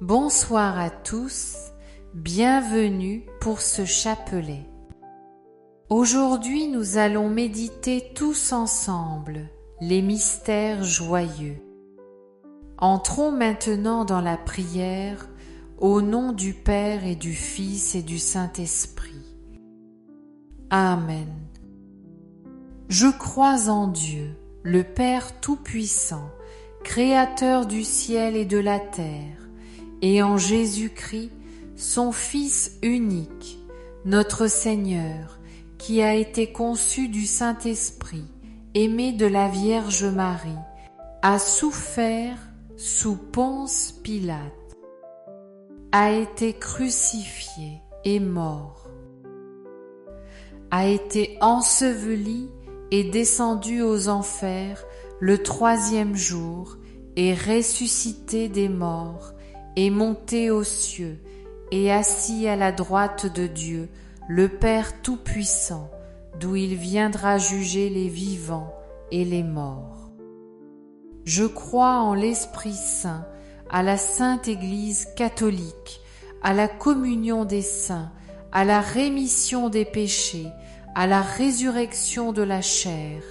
Bonsoir à tous, bienvenue pour ce chapelet. Aujourd'hui, nous allons méditer tous ensemble les mystères joyeux. Entrons maintenant dans la prière au nom du Père et du Fils et du Saint-Esprit. Amen. Je crois en Dieu, le Père Tout-Puissant, Créateur du ciel et de la terre, et en Jésus-Christ, son Fils unique, notre Seigneur, qui a été conçu du Saint-Esprit, aimé de la Vierge Marie, a souffert sous Ponce Pilate, a été crucifié et mort, a été enseveli et descendu aux enfers le troisième jour, et ressuscité des morts, et monté aux cieux, et assis à la droite de Dieu, le Père Tout-Puissant, d'où il viendra juger les vivants et les morts. Je crois en l'Esprit Saint, à la Sainte Église catholique, à la communion des saints, à la rémission des péchés, à la résurrection de la chair,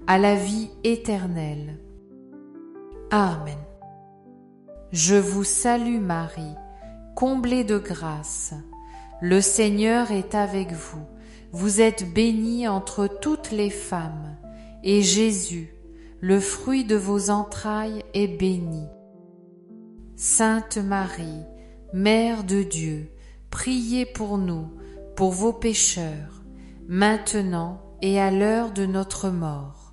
à la vie éternelle. Amen. Je vous salue Marie, comblée de grâce. Le Seigneur est avec vous. Vous êtes bénie entre toutes les femmes, et Jésus, le fruit de vos entrailles, est béni. Sainte Marie, Mère de Dieu, priez pour nous, pour vos pécheurs, maintenant et à l'heure de notre mort.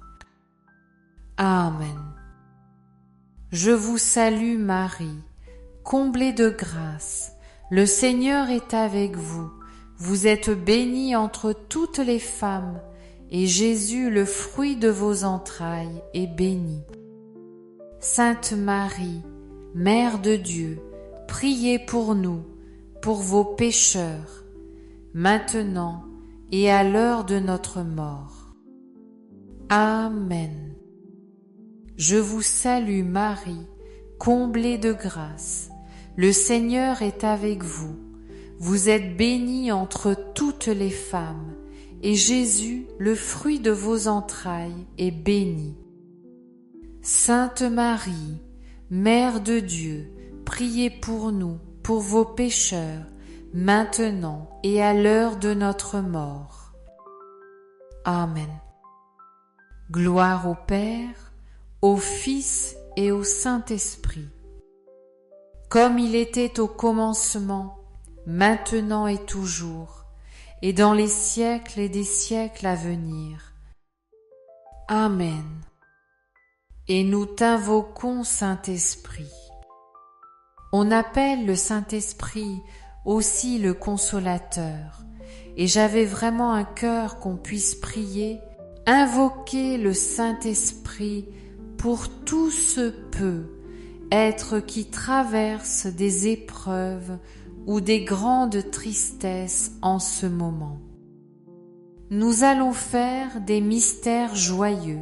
Amen. Je vous salue Marie, comblée de grâce. Le Seigneur est avec vous. Vous êtes bénie entre toutes les femmes, et Jésus, le fruit de vos entrailles, est béni. Sainte Marie, Mère de Dieu, priez pour nous, pour vos pécheurs, maintenant et à l'heure de notre mort. Amen. Je vous salue Marie, comblée de grâce. Le Seigneur est avec vous. Vous êtes bénie entre toutes les femmes, et Jésus, le fruit de vos entrailles, est béni. Sainte Marie, Mère de Dieu, priez pour nous, pour vos pécheurs, maintenant et à l'heure de notre mort. Amen. Gloire au Père, au Fils et au Saint-Esprit, comme il était au commencement, maintenant et toujours, et dans les siècles et des siècles à venir. Amen. Et nous t'invoquons, Saint-Esprit. On appelle le Saint-Esprit aussi le Consolateur, et j'avais vraiment un cœur qu'on puisse prier, invoquer le Saint-Esprit pour tout ce être qui traverse des épreuves ou des grandes tristesses en ce moment. Nous allons faire des mystères joyeux,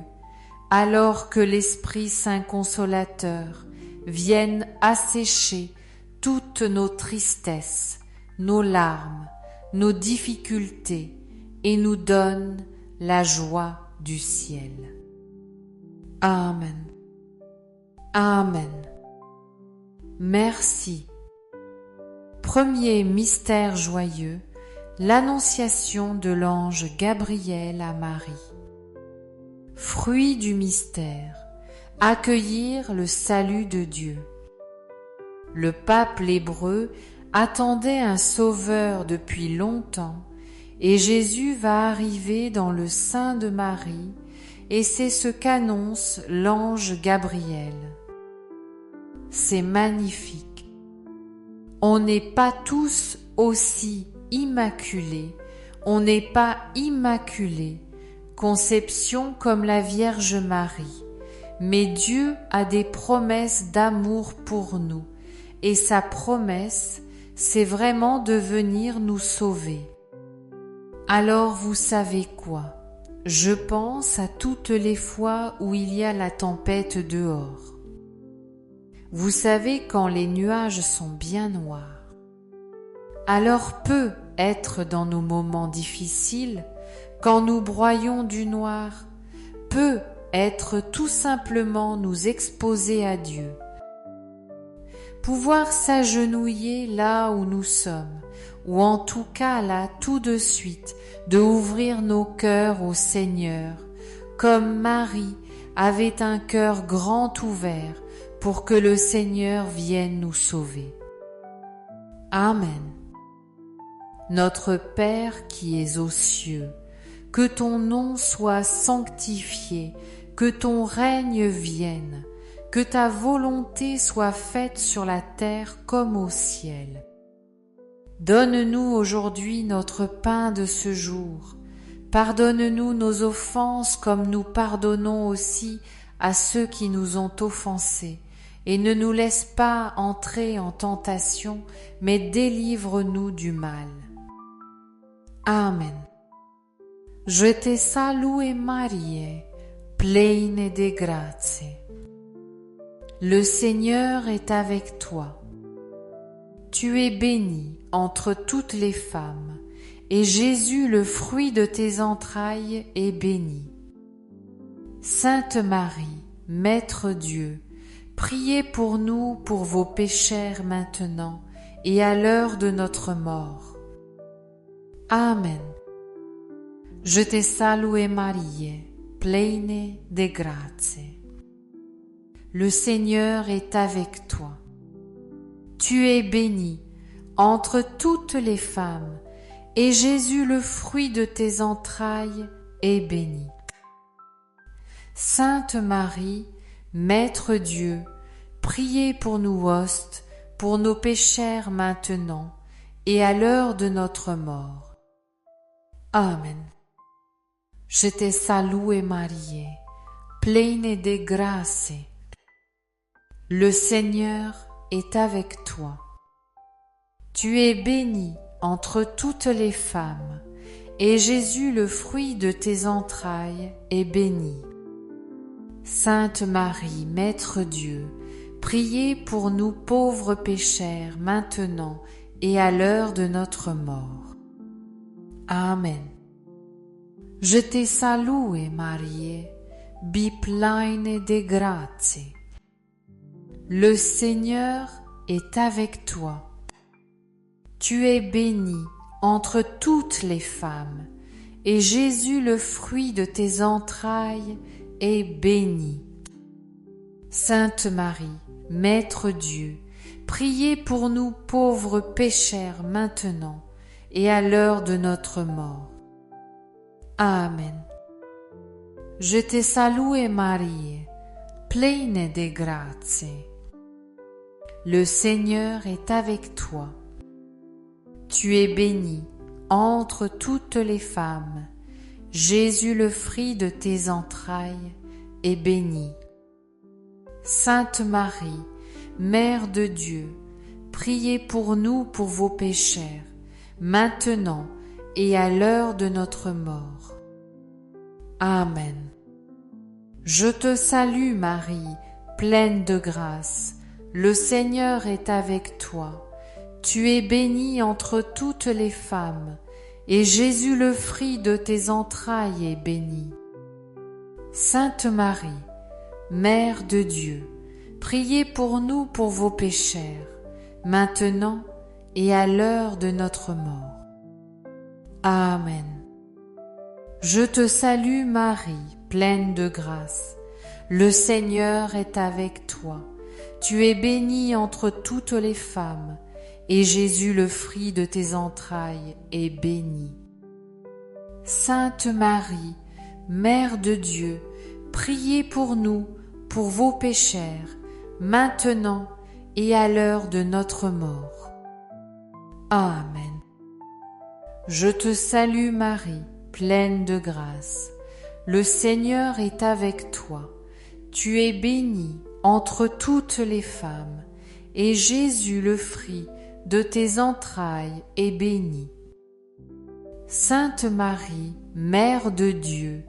alors que l'Esprit Saint Consolateur vienne assécher toutes nos tristesses, nos larmes, nos difficultés et nous donne la joie du ciel. Amen. Amen. Merci. Premier mystère joyeux, l'annonciation de l'ange Gabriel à Marie. Fruit du mystère, accueillir le salut de Dieu. Le pape l'Hébreu attendait un sauveur depuis longtemps, et Jésus va arriver dans le sein de Marie, et c'est ce qu'annonce l'ange Gabriel. C'est magnifique. On n'est pas tous aussi immaculés, on n'est pas immaculés, conception comme la Vierge Marie, mais Dieu a des promesses d'amour pour nous, et sa promesse, c'est vraiment de venir nous sauver. Alors vous savez quoi ? Je pense à toutes les fois où il y a la tempête dehors. Vous savez quand les nuages sont bien noirs. Alors peut être dans nos moments difficiles, quand nous broyons du noir, peut être tout simplement nous exposer à Dieu. Pouvoir s'agenouiller là où nous sommes, ou en tout cas là tout de suite, de ouvrir nos cœurs au Seigneur, comme Marie avait un cœur grand ouvert pour que le Seigneur vienne nous sauver. Amen. Notre Père qui es aux cieux, que ton nom soit sanctifié, que ton règne vienne, que ta volonté soit faite sur la terre comme au ciel. Donne-nous aujourd'hui notre pain de ce jour. Pardonne-nous nos offenses comme nous pardonnons aussi à ceux qui nous ont offensés. Et ne nous laisse pas entrer en tentation, mais délivre-nous du mal. Amen. Je te salue Marie, pleine de grâce. Le Seigneur est avec toi. Tu es bénie entre toutes les femmes, et Jésus, le fruit de tes entrailles, est béni. Sainte Marie, Mère Dieu, priez pour nous pour vos pécheurs maintenant et à l'heure de notre mort. Amen. Je te salue Marie, pleine de grâce. Le Seigneur est avec toi. Tu es bénie entre toutes les femmes, et Jésus, le fruit de tes entrailles, est béni. Sainte Marie, Mère Dieu, priez pour nous hostes, pour nos pécheurs maintenant, et à l'heure de notre mort. Amen. Je te salue Marie, pleine de grâce. Le Seigneur est avec toi. Tu es bénie entre toutes les femmes, et Jésus, le fruit de tes entrailles, est béni. Sainte Marie, Mère Dieu, priez pour nous pauvres pécheurs maintenant et à l'heure de notre mort. Amen. Je te salue Marie, pleine de grâce. Le Seigneur est avec toi. Tu es bénie entre toutes les femmes, et Jésus, le fruit de tes entrailles, est béni. Sainte Marie, Mère Dieu, priez pour nous pauvres pécheurs maintenant et à l'heure de notre mort. Amen. Je te salue Marie, pleine de grâce. Le Seigneur est avec toi. Tu es bénie entre toutes les femmes. Jésus, le fruit de tes entrailles, est béni. Sainte Marie, Mère de Dieu, priez pour nous pour vos pécheurs, maintenant et à l'heure de notre mort. Amen. Je te salue Marie, pleine de grâce. Le Seigneur est avec toi. Tu es bénie entre toutes les femmes, et Jésus, le fruit de tes entrailles, est béni. Sainte Marie, Mère de Dieu, priez pour nous pour vos pécheurs, maintenant et à l'heure de notre mort. Amen. Je te salue Marie, pleine de grâce. Le Seigneur est avec toi. Tu es bénie entre toutes les femmes, et Jésus, le fruit de tes entrailles, est béni. Sainte Marie, Mère de Dieu, priez pour nous, pour vos pécheurs, maintenant et à l'heure de notre mort. Amen. Je te salue Marie, pleine de grâce. Le Seigneur est avec toi. Tu es bénie entre toutes les femmes, et Jésus, le fruit de tes entrailles, est béni. Sainte Marie, Mère de Dieu,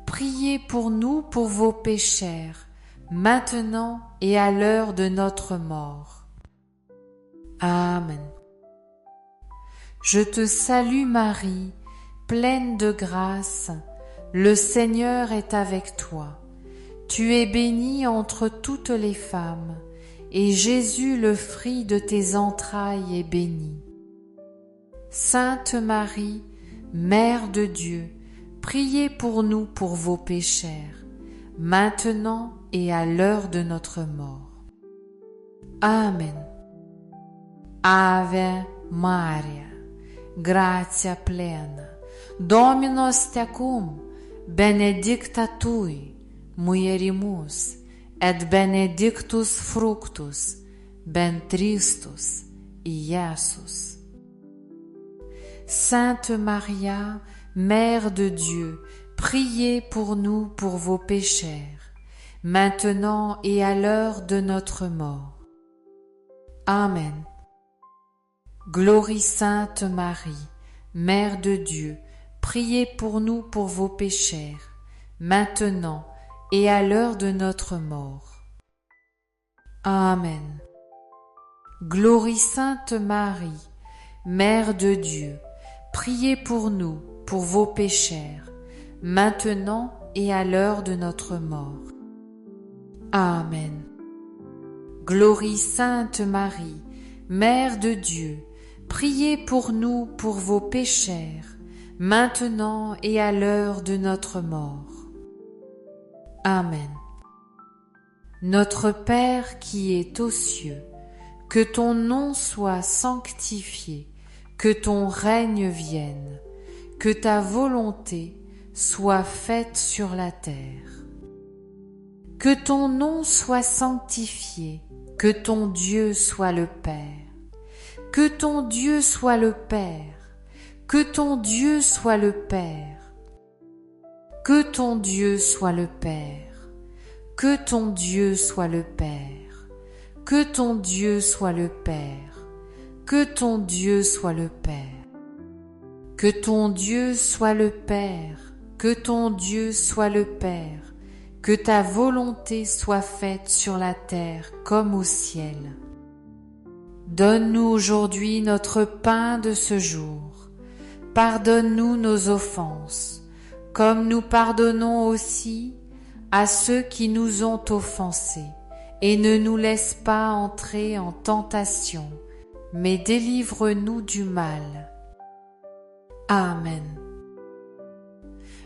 priez pour nous pour vos pécheurs, maintenant et à l'heure de notre mort. Amen. Je te salue Marie, pleine de grâce, le Seigneur est avec toi. Tu es bénie entre toutes les femmes, et Jésus, le fruit de tes entrailles, est béni. Sainte Marie, Mère de Dieu, priez pour nous pauvres pécheurs, maintenant et à l'heure de notre mort. Amen. Ave Maria, gratia plena, Dominus tecum, benedicta tui, mulieribus, et benedictus fructus ventris Iesus. Sainte Maria, Mère de Dieu, priez pour nous pauvres pécheurs, maintenant et à l'heure de notre mort. Amen. Glorie Sainte Marie, Mère de Dieu, priez pour nous pauvres pécheurs, maintenant et à l'heure de notre mort. Amen. Glorie Sainte Marie, Mère de Dieu, priez pour nous pauvres pécheurs, maintenant et à l'heure de notre mort. Amen. Glorie Sainte Marie, Mère de Dieu, priez pour nous pauvres pécheurs, maintenant et à l'heure de notre mort. Amen. Notre Père qui es aux cieux, que ton nom soit sanctifié, que ton règne vienne, que ta volonté soit faite sur la terre. Que ton nom soit sanctifié, que ton Dieu soit le Père. Que ton Dieu soit le Père, que ton Dieu soit le Père. Que ton Dieu soit le Père, que ton Dieu soit le Père. Que ton Dieu soit le Père, que ton Dieu soit le Père. Que ton Dieu soit le Père, que ton Dieu soit le Père, que ta volonté soit faite sur la terre comme au ciel. Donne-nous aujourd'hui notre pain de ce jour. Pardonne-nous nos offenses, comme nous pardonnons aussi à ceux qui nous ont offensés. Et ne nous laisse pas entrer en tentation, mais délivre-nous du mal. Amen.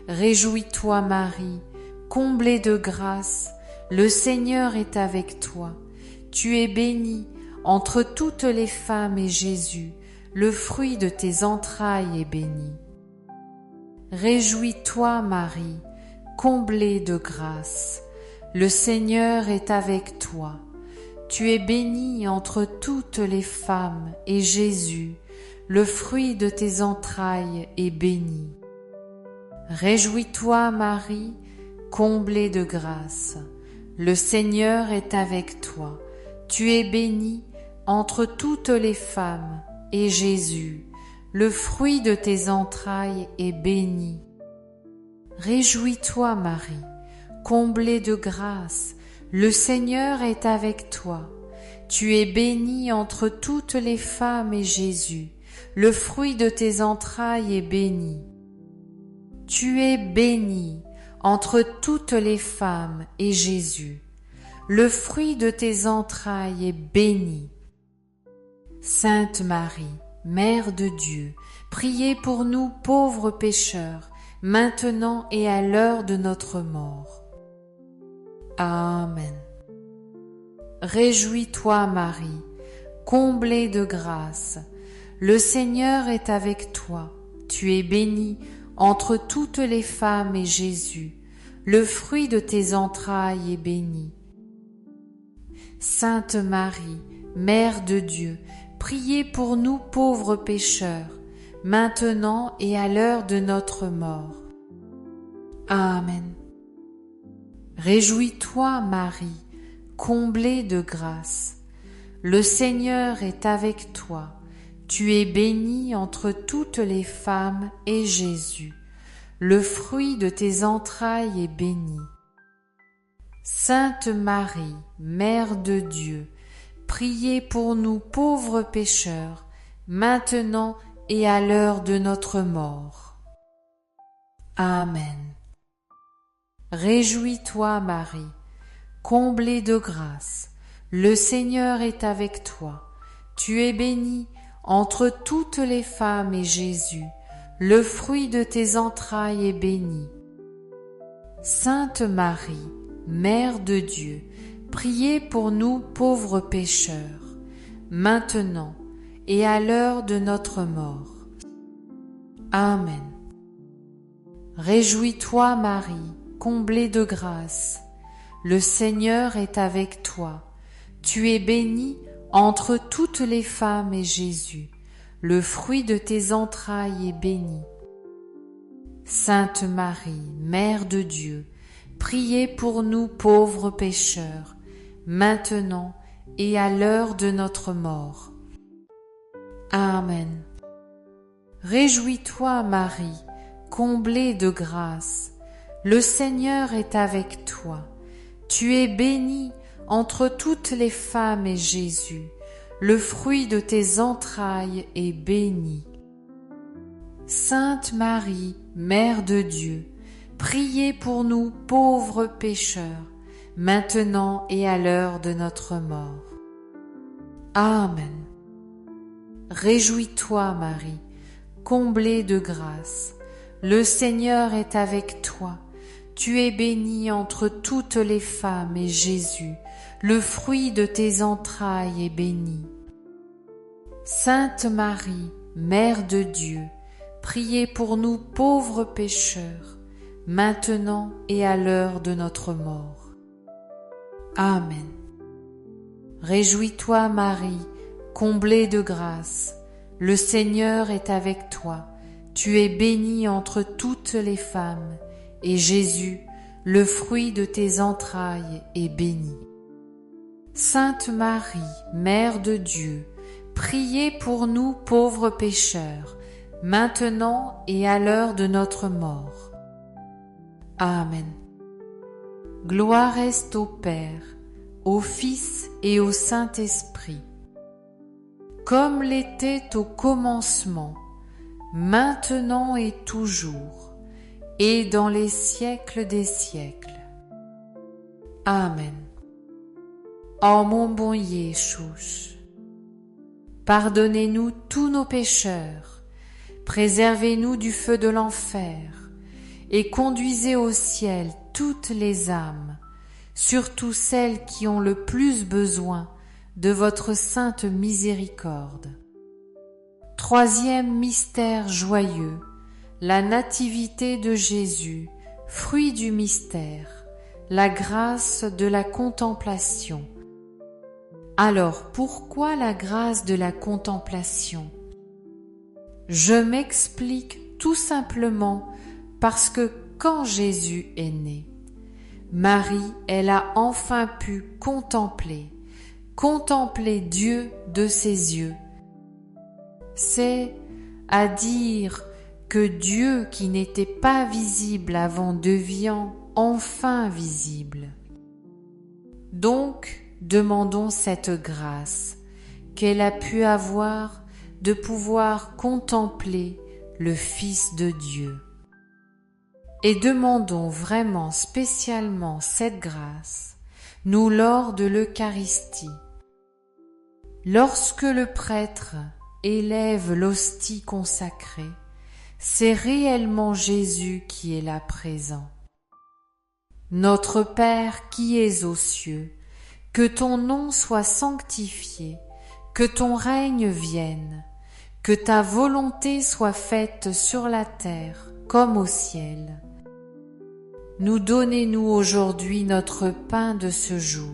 Réjouis-toi Marie, comblée de grâce, le Seigneur est avec toi. Tu es bénie entre toutes les femmes et Jésus, le fruit de tes entrailles, est béni. Réjouis-toi Marie, comblée de grâce, le Seigneur est avec toi. Tu es bénie entre toutes les femmes et Jésus, le fruit de tes entrailles, est béni. Réjouis-toi Marie, comblée de grâce, le Seigneur est avec toi. Tu es bénie entre toutes les femmes et Jésus, le fruit de tes entrailles, est béni. Réjouis-toi Marie, comblée de grâce, le Seigneur est avec toi. Tu es bénie entre toutes les femmes et Jésus, le fruit de tes entrailles, est béni. Tu es bénie entre toutes les femmes et Jésus, le fruit de tes entrailles, est béni. Sainte Marie, Mère de Dieu, priez pour nous pauvres pécheurs, maintenant et à l'heure de notre mort. Amen. Réjouis-toi Marie, comblée de grâce, le Seigneur est avec toi. Tu es bénie entre toutes les femmes et Jésus, le fruit de tes entrailles, est béni. Sainte Marie, Mère de Dieu, priez pour nous pauvres pécheurs, maintenant et à l'heure de notre mort. Amen. Réjouis-toi Marie, comblée de grâce, le Seigneur est avec toi. Tu es bénie entre toutes les femmes et Jésus, le fruit de tes entrailles, est béni. Sainte Marie, Mère de Dieu, priez pour nous pauvres pécheurs, maintenant et à l'heure de notre mort. Amen. Réjouis-toi, Marie, comblée de grâce, le Seigneur est avec toi. Tu es bénie entre toutes les femmes et Jésus, le fruit de tes entrailles, est béni. Sainte Marie, Mère de Dieu, priez pour nous pauvres pécheurs, maintenant et à l'heure de notre mort. Amen. Réjouis-toi, Marie, comblée de grâce, le Seigneur est avec toi. Tu es bénie entre toutes les femmes et Jésus, le fruit de tes entrailles, est béni. Sainte Marie, Mère de Dieu, priez pour nous pauvres pécheurs, maintenant et à l'heure de notre mort. Amen. Réjouis-toi, Marie, comblée de grâce, le Seigneur est avec toi. Tu es bénie entre toutes les femmes et Jésus, le fruit de tes entrailles, est béni. Sainte Marie, Mère de Dieu, priez pour nous pauvres pécheurs, maintenant et à l'heure de notre mort. Amen. Réjouis-toi, Marie, comblée de grâce, le Seigneur est avec toi. Tu es bénie entre toutes les femmes et Jésus, le fruit de tes entrailles, est béni. Sainte Marie, Mère de Dieu, priez pour nous pauvres pécheurs, maintenant et à l'heure de notre mort. Amen. Réjouis-toi, Marie, comblée de grâce, le Seigneur est avec toi. Tu es bénie entre toutes les femmes, et Jésus, le fruit de tes entrailles, est béni. Sainte Marie, Mère de Dieu, priez pour nous pauvres pécheurs, maintenant et à l'heure de notre mort. Amen. Gloire est au Père, au Fils et au Saint-Esprit, comme l'était au commencement, maintenant et toujours, et dans les siècles des siècles. Amen. Ô mon bon Yeshua, pardonnez-nous tous nos pécheurs, préservez-nous du feu de l'enfer, et conduisez au ciel toutes les âmes, surtout celles qui ont le plus besoin de votre sainte miséricorde. Troisième mystère joyeux, la nativité de Jésus, fruit du mystère, la grâce de la contemplation. Alors, pourquoi la grâce de la contemplation? Je m'explique tout simplement parce que quand Jésus est né, Marie, elle a enfin pu contempler Dieu de ses yeux. C'est à dire que Dieu qui n'était pas visible avant devient enfin visible. Donc, demandons cette grâce qu'elle a pu avoir de pouvoir contempler le Fils de Dieu. Et demandons vraiment spécialement cette grâce, nous lors de l'Eucharistie. Lorsque le prêtre élève l'hostie consacrée, c'est réellement Jésus qui est là présent. Notre Père qui es aux cieux, que ton nom soit sanctifié, que ton règne vienne, que ta volonté soit faite sur la terre comme au ciel. Nous donnez-nous aujourd'hui notre pain de ce jour.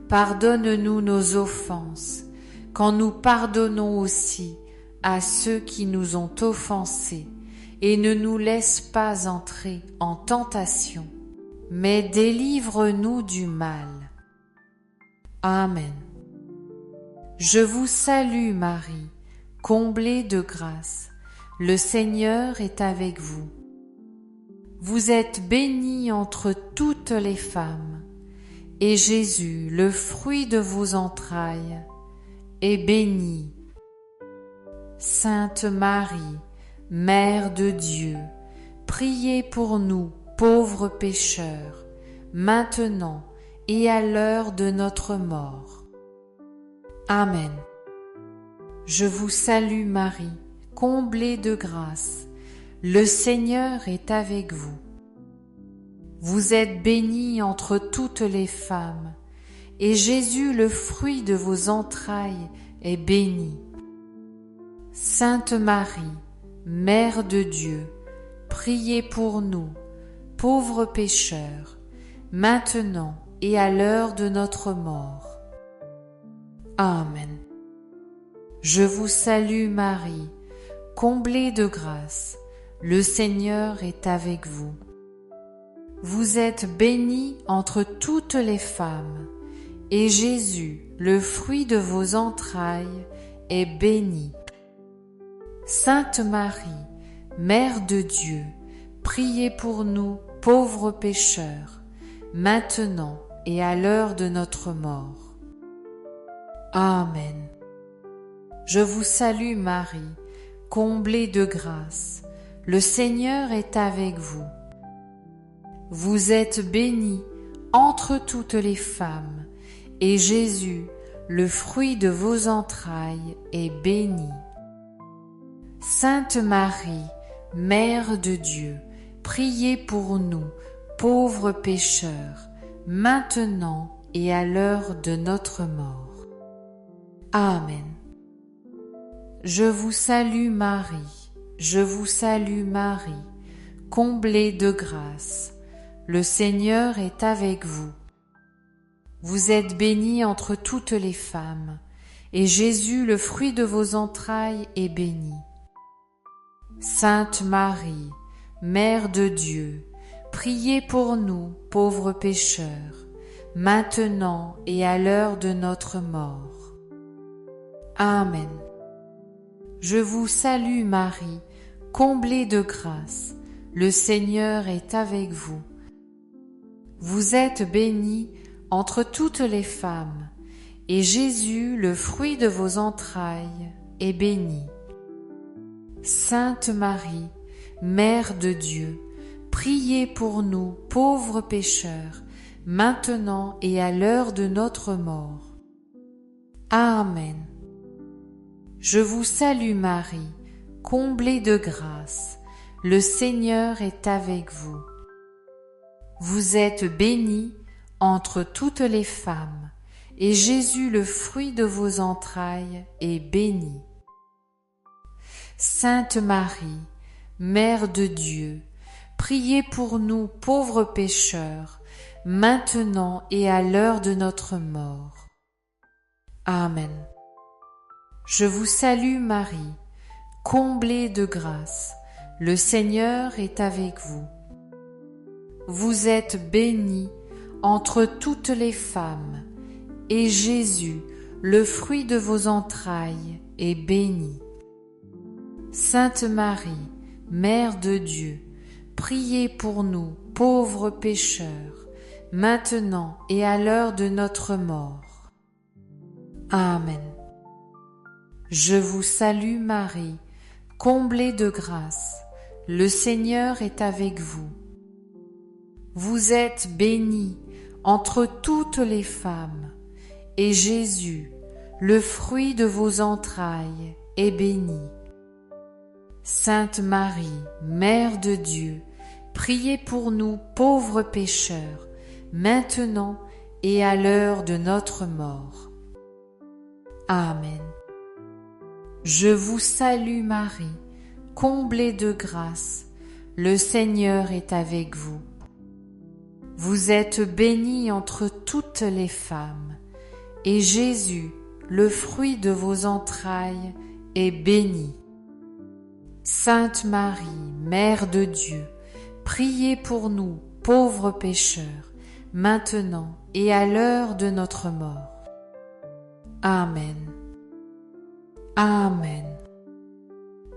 Pardonne-nous nos offenses, quand nous pardonnons aussi à ceux qui nous ont offensés, et ne nous laisse pas entrer en tentation, mais délivre-nous du mal. Amen. Je vous salue Marie, comblée de grâce, le Seigneur est avec vous. Vous êtes bénie entre toutes les femmes, et Jésus, le fruit de vos entrailles, est béni. Sainte Marie, Mère de Dieu, priez pour nous, pauvres pécheurs, maintenant et à l'heure de notre mort. Amen. Je vous salue Marie, comblée de grâce, le Seigneur est avec vous. Vous êtes bénie entre toutes les femmes, et Jésus, le fruit de vos entrailles, est béni. Sainte Marie, Mère de Dieu, priez pour nous, pauvres pécheurs, maintenant et à l'heure de notre mort. Amen. Je vous salue Marie, comblée de grâce, le Seigneur est avec vous. Vous êtes bénie entre toutes les femmes, et Jésus, le fruit de vos entrailles, est béni. Sainte Marie, Mère de Dieu, priez pour nous, pauvres pécheurs, maintenant et à l'heure de notre mort. Amen. Je vous salue Marie, comblée de grâce, le Seigneur est avec vous. Vous êtes bénie entre toutes les femmes, et Jésus, le fruit de vos entrailles, est béni. Sainte Marie, Mère de Dieu, priez pour nous, pauvres pécheurs, maintenant et à l'heure de notre mort. Amen. Je vous salue Marie, je vous salue Marie, comblée de grâce, le Seigneur est avec vous. Vous êtes bénie entre toutes les femmes, et Jésus, le fruit de vos entrailles, est béni. Sainte Marie, Mère de Dieu, priez pour nous, pauvres pécheurs, maintenant et à l'heure de notre mort. Amen. Je vous salue Marie, comblée de grâce, le Seigneur est avec vous. Vous êtes bénie entre toutes les femmes, et Jésus, le fruit de vos entrailles, est béni. Sainte Marie, Mère de Dieu, priez pour nous, pauvres pécheurs, maintenant et à l'heure de notre mort. Amen. Je vous salue Marie, comblée de grâce, le Seigneur est avec vous. Vous êtes bénie entre toutes les femmes, et Jésus, le fruit de vos entrailles, est béni. Sainte Marie, Mère de Dieu, priez pour nous pauvres pécheurs, maintenant et à l'heure de notre mort. Amen. Je vous salue Marie, comblée de grâce, le Seigneur est avec vous. Vous êtes bénie entre toutes les femmes, et Jésus, le fruit de vos entrailles, est béni. Sainte Marie, Mère de Dieu, priez pour nous, pauvres pécheurs, maintenant et à l'heure de notre mort. Amen. Je vous salue Marie, comblée de grâce, le Seigneur est avec vous. Vous êtes bénie entre toutes les femmes, et Jésus, le fruit de vos entrailles, est béni. Sainte Marie, Mère de Dieu, priez pour nous pauvres pécheurs, maintenant et à l'heure de notre mort. Amen. Je vous salue Marie, comblée de grâce, le Seigneur est avec vous. Vous êtes bénie entre toutes les femmes, et Jésus, le fruit de vos entrailles, est béni. Sainte Marie, Mère de Dieu, priez pour nous, pauvres pécheurs, maintenant et à l'heure de notre mort. Amen. Amen.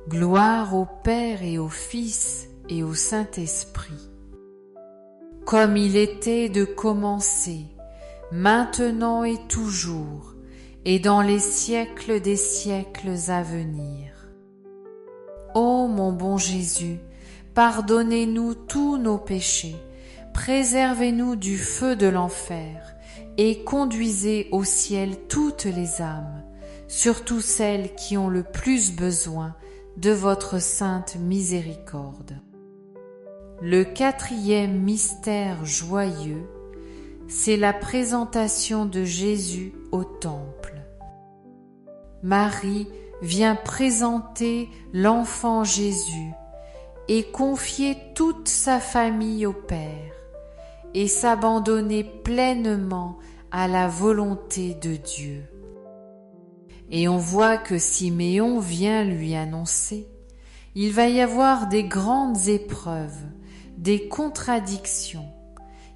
Gloire au Père et au Fils et au Saint-Esprit, comme il était de commencer, maintenant et toujours, et dans les siècles des siècles à venir. Ô mon bon Jésus, pardonnez-nous tous nos péchés, préservez-nous du feu de l'enfer, et conduisez au ciel toutes les âmes, surtout celles qui ont le plus besoin de votre sainte miséricorde. Le 4e mystère joyeux, c'est la présentation de Jésus au temple. Marie vient présenter l'enfant Jésus et confier toute sa famille au Père et s'abandonner pleinement à la volonté de Dieu. Et on voit que Siméon vient lui annoncer, il va y avoir des grandes épreuves, des contradictions.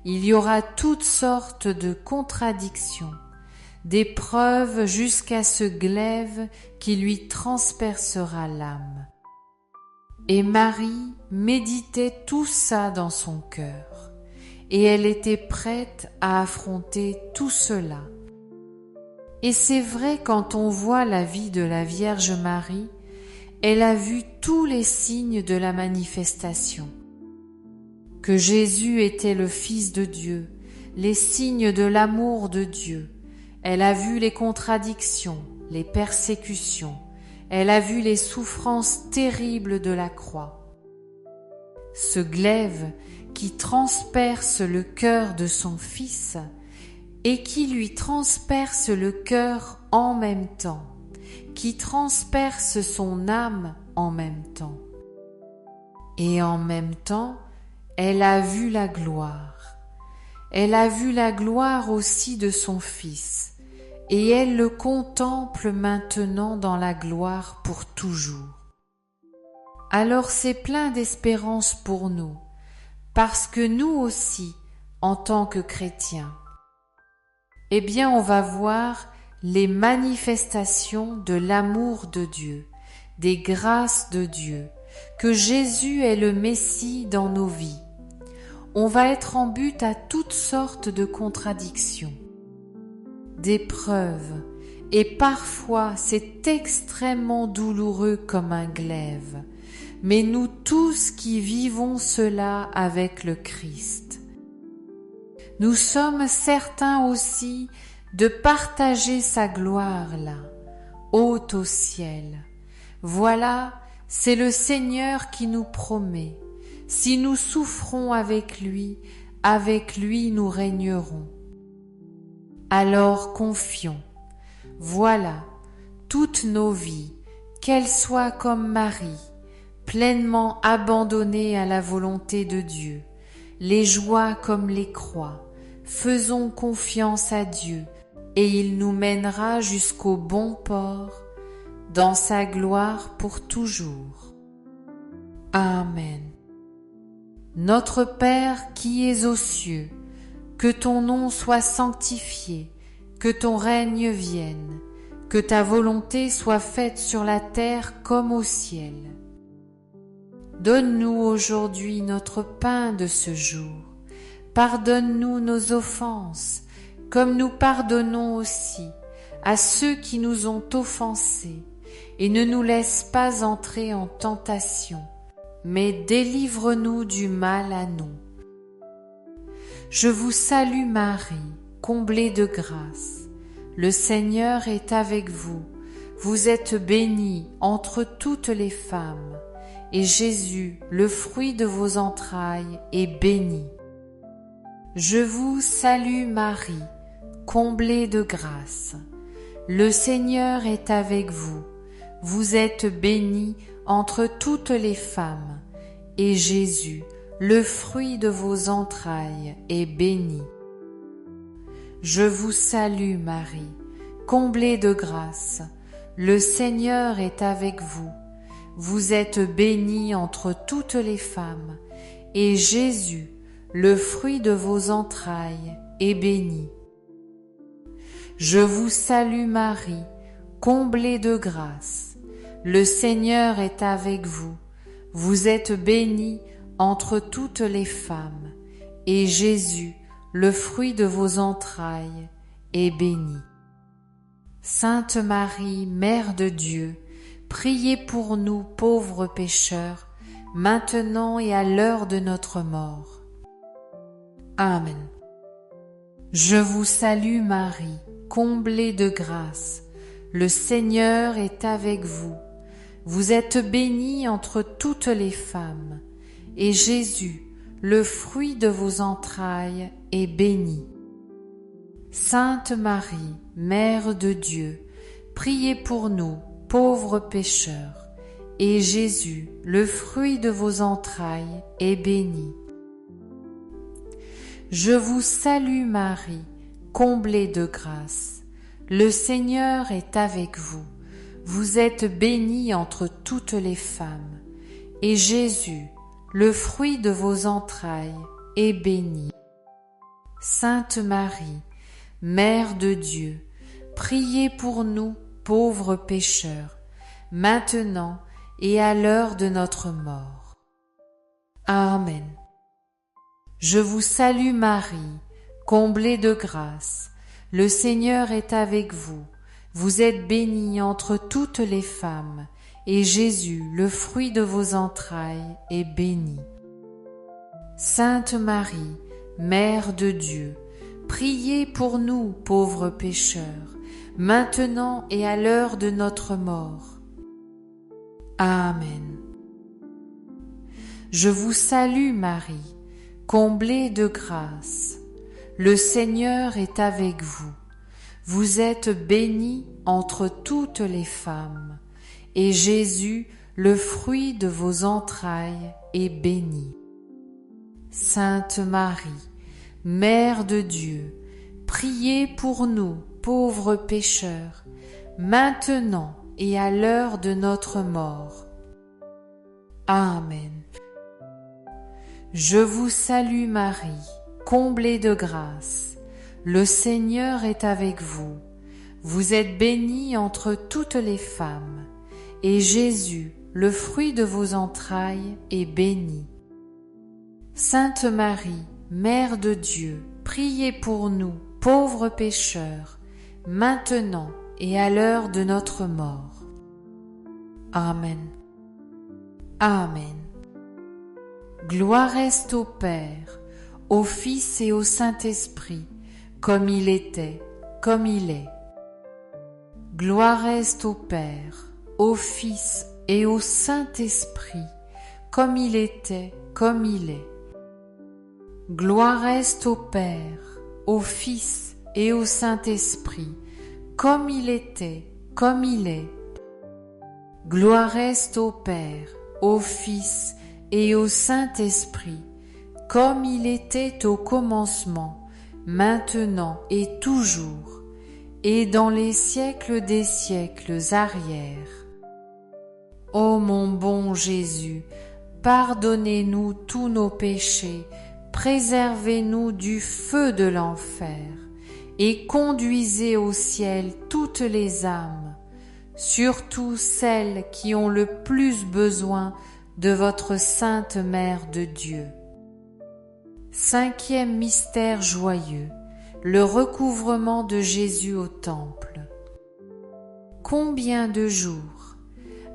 Il y aura toutes sortes de contradictions, d'épreuves jusqu'à ce glaive qui lui transpercera l'âme. Et Marie méditait tout ça dans son cœur, et elle était prête à affronter tout cela. Et c'est vrai, quand on voit la vie de la Vierge Marie, elle a vu tous les signes de la manifestation. Que Jésus était le Fils de Dieu, les signes de l'amour de Dieu. Elle a vu les contradictions, les persécutions. Elle a vu les souffrances terribles de la croix. Ce glaive qui transperce le cœur de son Fils et qui lui transperce le cœur en même temps, qui transperce son âme en même temps. Et en même temps, elle a vu la gloire. Elle a vu la gloire aussi de son Fils, et elle le contemple maintenant dans la gloire pour toujours. Alors c'est plein d'espérance pour nous, parce que nous aussi, en tant que chrétiens, eh bien on va voir les manifestations de l'amour de Dieu, des grâces de Dieu, que Jésus est le Messie dans nos vies. On va être en but à toutes sortes de contradictions, d'épreuves, et parfois c'est extrêmement douloureux comme un glaive, mais nous tous qui vivons cela avec le Christ, nous sommes certains aussi de partager sa gloire là, haute au ciel. Voilà, c'est le Seigneur qui nous promet, si nous souffrons avec lui nous régnerons. Alors confions, voilà, toutes nos vies, qu'elles soient comme Marie, pleinement abandonnées à la volonté de Dieu, les joies comme les croix, faisons confiance à Dieu, et il nous mènera jusqu'au bon port, dans sa gloire pour toujours. Amen. Notre Père qui es aux cieux, que ton nom soit sanctifié, que ton règne vienne, que ta volonté soit faite sur la terre comme au ciel. Donne-nous aujourd'hui notre pain de ce jour. Pardonne-nous nos offenses, comme nous pardonnons aussi à ceux qui nous ont offensés, et ne nous laisse pas entrer en tentation, mais délivre-nous du mal à nous. Je vous salue Marie, comblée de grâce. Le Seigneur est avec vous. Vous êtes bénie entre toutes les femmes, et Jésus, le fruit de vos entrailles, est béni. Je vous salue Marie, comblée de grâce. Le Seigneur est avec vous. Vous êtes bénie entre toutes les femmes, et Jésus, le fruit de vos entrailles, est béni. Je vous salue Marie, comblée de grâce. Le Seigneur est avec vous. Vous êtes bénie entre toutes les femmes, et Jésus, le fruit de vos entrailles, est béni. Je vous salue Marie, comblée de grâce. Le Seigneur est avec vous. Vous êtes bénie entre toutes les femmes, et Jésus, le fruit de vos entrailles, est béni. Sainte Marie, Mère de Dieu, priez pour nous pauvres pécheurs, maintenant et à l'heure de notre mort. Amen. Je vous salue Marie, comblée de grâce. Le Seigneur est avec vous. Vous êtes bénie entre toutes les femmes, et Jésus, le fruit de vos entrailles, est béni. Sainte Marie, Mère de Dieu, priez pour nous, pauvres pécheurs, et Jésus, le fruit de vos entrailles, est béni. Je vous salue Marie, comblée de grâce. Le Seigneur est avec vous. Vous êtes bénie entre toutes les femmes, et Jésus, le fruit de vos entrailles, est béni. Sainte Marie, Mère de Dieu, priez pour nous, pauvres pécheurs, maintenant et à l'heure de notre mort. Amen. Je vous salue Marie, comblée de grâce. Le Seigneur est avec vous. Vous êtes bénie entre toutes les femmes, et Jésus, le fruit de vos entrailles, est béni. Sainte Marie, Mère de Dieu, priez pour nous, pauvres pécheurs, maintenant et à l'heure de notre mort. Amen. Je vous salue Marie, comblée de grâce. Le Seigneur est avec vous. Vous êtes bénie entre toutes les femmes, et Jésus, le fruit de vos entrailles, est béni. Sainte Marie, Mère de Dieu, priez pour nous, pauvres pécheurs, maintenant et à l'heure de notre mort. Amen. Je vous salue Marie, comblée de grâce. Le Seigneur est avec vous. Vous êtes bénie entre toutes les femmes, et Jésus, le fruit de vos entrailles, est béni. Sainte Marie, Mère de Dieu, priez pour nous, pauvres pécheurs, maintenant et à l'heure de notre mort. Amen. Amen. Gloire est au Père, au Fils et au Saint-Esprit, comme il était, comme il est. Gloire est au Père, au Fils et au Saint-Esprit, comme il était, comme il est. Gloire est au Père, au Fils et au Saint-Esprit, comme il était, comme il est. Gloire est au Père, au Fils et au Saint-Esprit, comme il était au commencement, maintenant et toujours, et dans les siècles des siècles arrière. Ô mon bon Jésus, pardonnez-nous tous nos péchés, préservez-nous du feu de l'enfer, et conduisez au ciel toutes les âmes, surtout celles qui ont le plus besoin de votre Sainte Mère de Dieu. Cinquième mystère joyeux, le recouvrement de Jésus au Temple. Combien de jours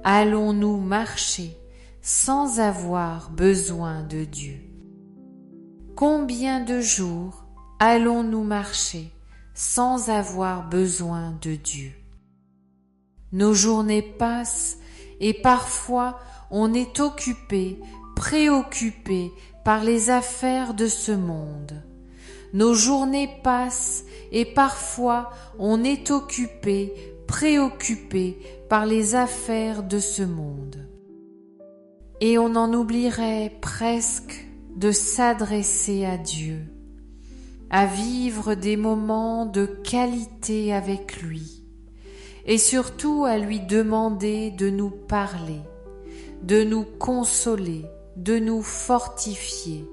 allons-nous marcher sans avoir besoin de Dieu? Combien de jours allons-nous marcher sans avoir besoin de Dieu? Nos journées passent et parfois on est occupé, préoccupé par les affaires de ce monde. Nos journées passent et parfois on est occupé, préoccupé par les affaires de ce monde. Et on en oublierait presque de s'adresser à Dieu, à vivre des moments de qualité avec lui, et surtout à lui demander de nous parler, de nous consoler, de nous fortifier.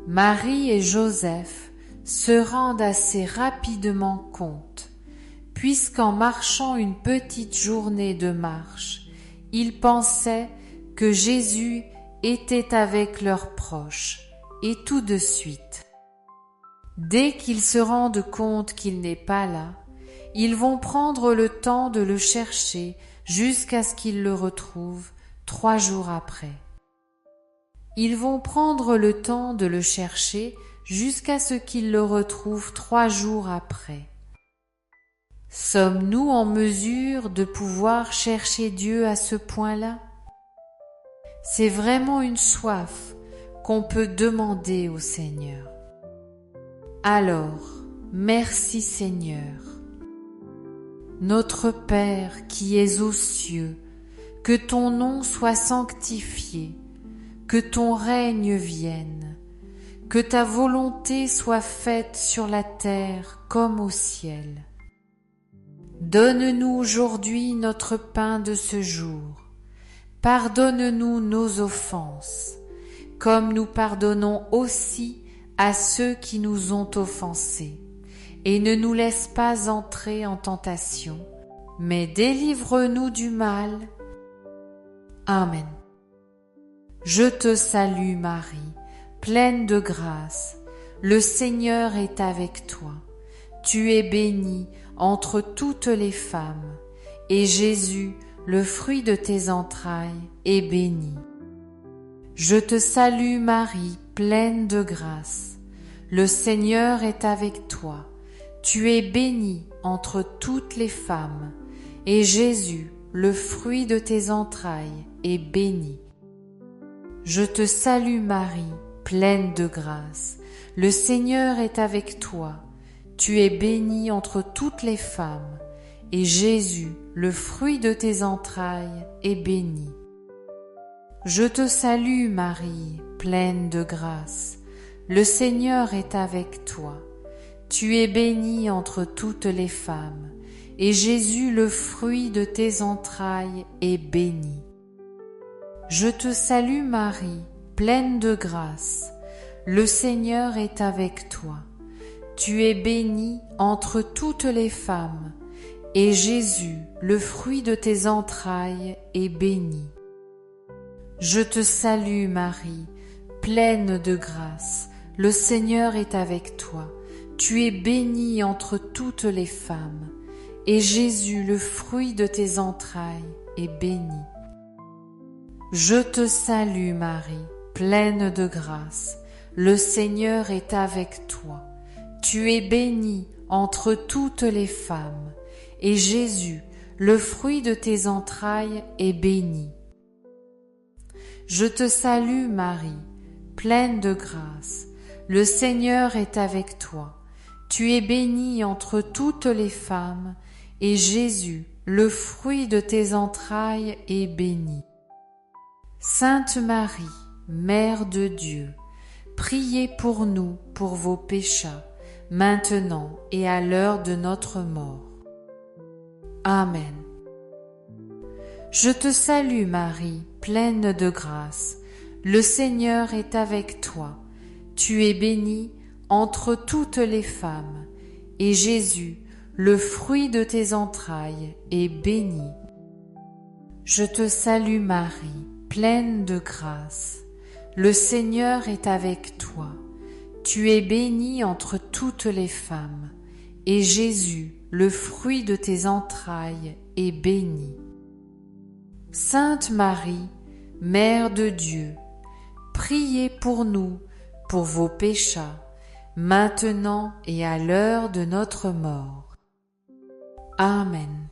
Marie et Joseph se rendent assez rapidement compte, puisqu'en marchant une petite journée de marche, ils pensaient que Jésus était avec leurs proches, et tout de suite, Dès qu'ils se rendent compte qu'il n'est pas là, ils vont prendre le temps de le chercher jusqu'à ce qu'ils le retrouvent 3 jours après. Ils vont prendre le temps de le chercher jusqu'à ce qu'ils le retrouvent 3 jours après. Sommes-nous en mesure de pouvoir chercher Dieu à ce point-là? C'est vraiment une soif qu'on peut demander au Seigneur. Alors, merci Seigneur. Notre Père qui es aux cieux, que ton nom soit sanctifié, que ton règne vienne, que ta volonté soit faite sur la terre comme au ciel. Donne-nous aujourd'hui notre pain de ce jour. Pardonne-nous nos offenses, comme nous pardonnons aussi à ceux qui nous ont offensés. Et ne nous laisse pas entrer en tentation, mais délivre-nous du mal. Amen. Je te salue Marie, pleine de grâce, le Seigneur est avec toi. Tu es bénie entre toutes les femmes, et Jésus, le fruit de tes entrailles, est béni. Je te salue Marie, pleine de grâce, le Seigneur est avec toi. Tu es bénie entre toutes les femmes, et Jésus, le fruit de tes entrailles, est béni. Je te salue Marie, pleine de grâce, le Seigneur est avec toi. Tu es bénie entre toutes les femmes, et Jésus, le fruit de tes entrailles, est béni. Je te salue Marie, pleine de grâce, le Seigneur est avec toi. Tu es bénie entre toutes les femmes, et Jésus, le fruit de tes entrailles, est béni. Je te salue Marie, pleine de grâce, le Seigneur est avec toi. Tu es bénie entre toutes les femmes, et Jésus, le fruit de tes entrailles, est béni. Je te salue Marie, pleine de grâce, le Seigneur est avec toi. Tu es bénie entre toutes les femmes, et Jésus, le fruit de tes entrailles, est béni. Je te salue Marie, pleine de grâce, le Seigneur est avec toi. Tu es bénie entre toutes les femmes, et Jésus, le fruit de tes entrailles, est béni. Je te salue Marie, pleine de grâce, le Seigneur est avec toi. Tu es bénie entre toutes les femmes, et Jésus, le fruit de tes entrailles, est béni. Sainte Marie, Mère de Dieu, priez pour nous pour vos péchés, maintenant et à l'heure de notre mort. Amen. Je te salue Marie, pleine de grâce, le Seigneur est avec toi. Tu es bénie entre toutes les femmes, et Jésus, le fruit de tes entrailles, est béni. Je te salue Marie, pleine de grâce, le Seigneur est avec toi. Tu es bénie entre toutes les femmes, et Jésus, le fruit de tes entrailles, est béni. Sainte Marie, Mère de Dieu, priez pour nous, pour vos péchés, maintenant et à l'heure de notre mort. Amen.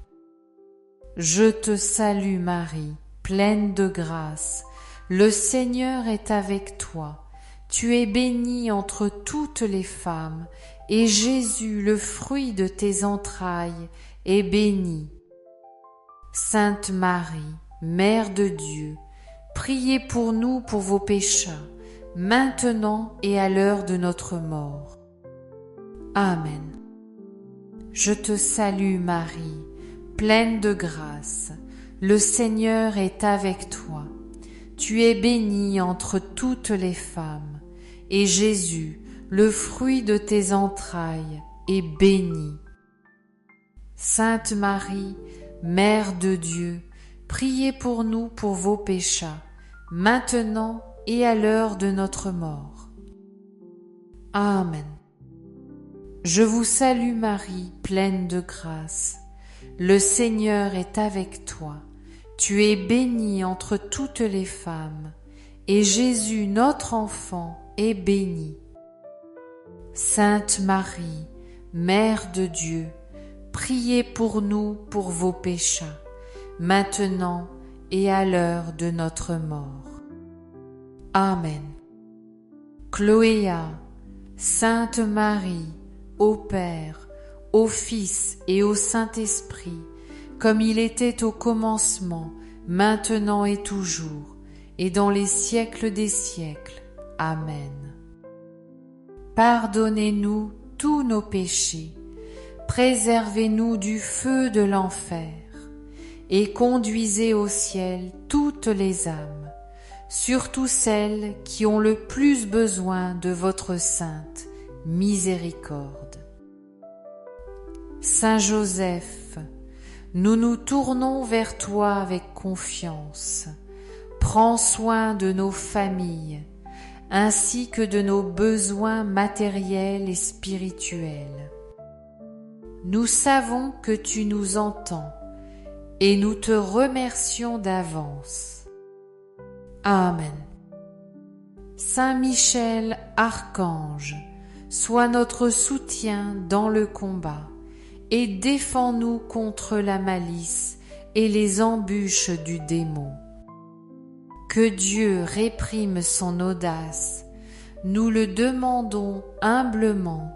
Je te salue Marie, pleine de grâce, le Seigneur est avec toi. Tu es bénie entre toutes les femmes, et Jésus, le fruit de tes entrailles, est béni. Sainte Marie, Mère de Dieu, priez pour nous pour vos péchés, maintenant et à l'heure de notre mort. Amen. Je te salue Marie, pleine de grâce, le Seigneur est avec toi. Tu es bénie entre toutes les femmes, et Jésus, le fruit de tes entrailles, est béni. Sainte Marie, Mère de Dieu, priez pour nous pour vos péchés, maintenant et à l'heure de notre mort. Amen. Je vous salue Marie, pleine de grâce. Le Seigneur est avec toi. Tu es bénie entre toutes les femmes, et Jésus, notre enfant, est béni. Sainte Marie, Mère de Dieu, priez pour nous pour vos péchés, maintenant et à l'heure de notre mort. Amen. Chloéa, Sainte Marie, au Père, au Fils et au Saint-Esprit, comme il était au commencement, maintenant et toujours, et dans les siècles des siècles. Amen. Pardonnez-nous tous nos péchés, préservez-nous du feu de l'enfer, et conduisez au ciel toutes les âmes, surtout celles qui ont le plus besoin de votre sainte miséricorde. Saint Joseph, nous nous tournons vers toi avec confiance. Prends soin de nos familles, ainsi que de nos besoins matériels et spirituels. Nous savons que tu nous entends et nous te remercions d'avance. Amen. Saint Michel, archange, sois notre soutien dans le combat et défends-nous contre la malice et les embûches du démon. Que Dieu réprime son audace, nous le demandons humblement.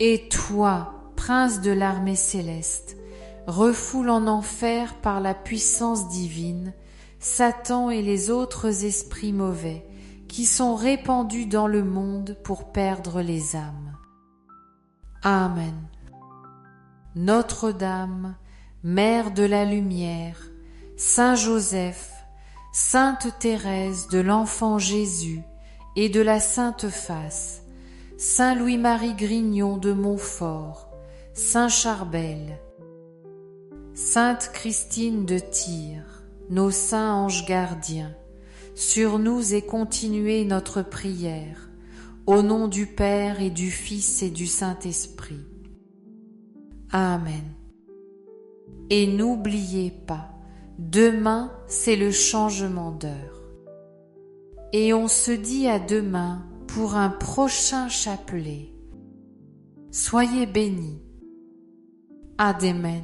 Et toi, prince de l'armée céleste, refoule en enfer par la puissance divine Satan et les autres esprits mauvais qui sont répandus dans le monde pour perdre les âmes. Amen. Notre-Dame, Mère de la Lumière, Saint Joseph, Sainte Thérèse de l'Enfant Jésus et de la Sainte Face, Saint Louis-Marie Grignon de Montfort, Saint Charbel, Sainte Christine de Tyr, nos saints anges gardiens, sur nous et continuez notre prière, au nom du Père et du Fils et du Saint-Esprit. Amen. Et n'oubliez pas, demain c'est le changement d'heure. Et on se dit à demain pour un prochain chapelet. Soyez bénis. Amen.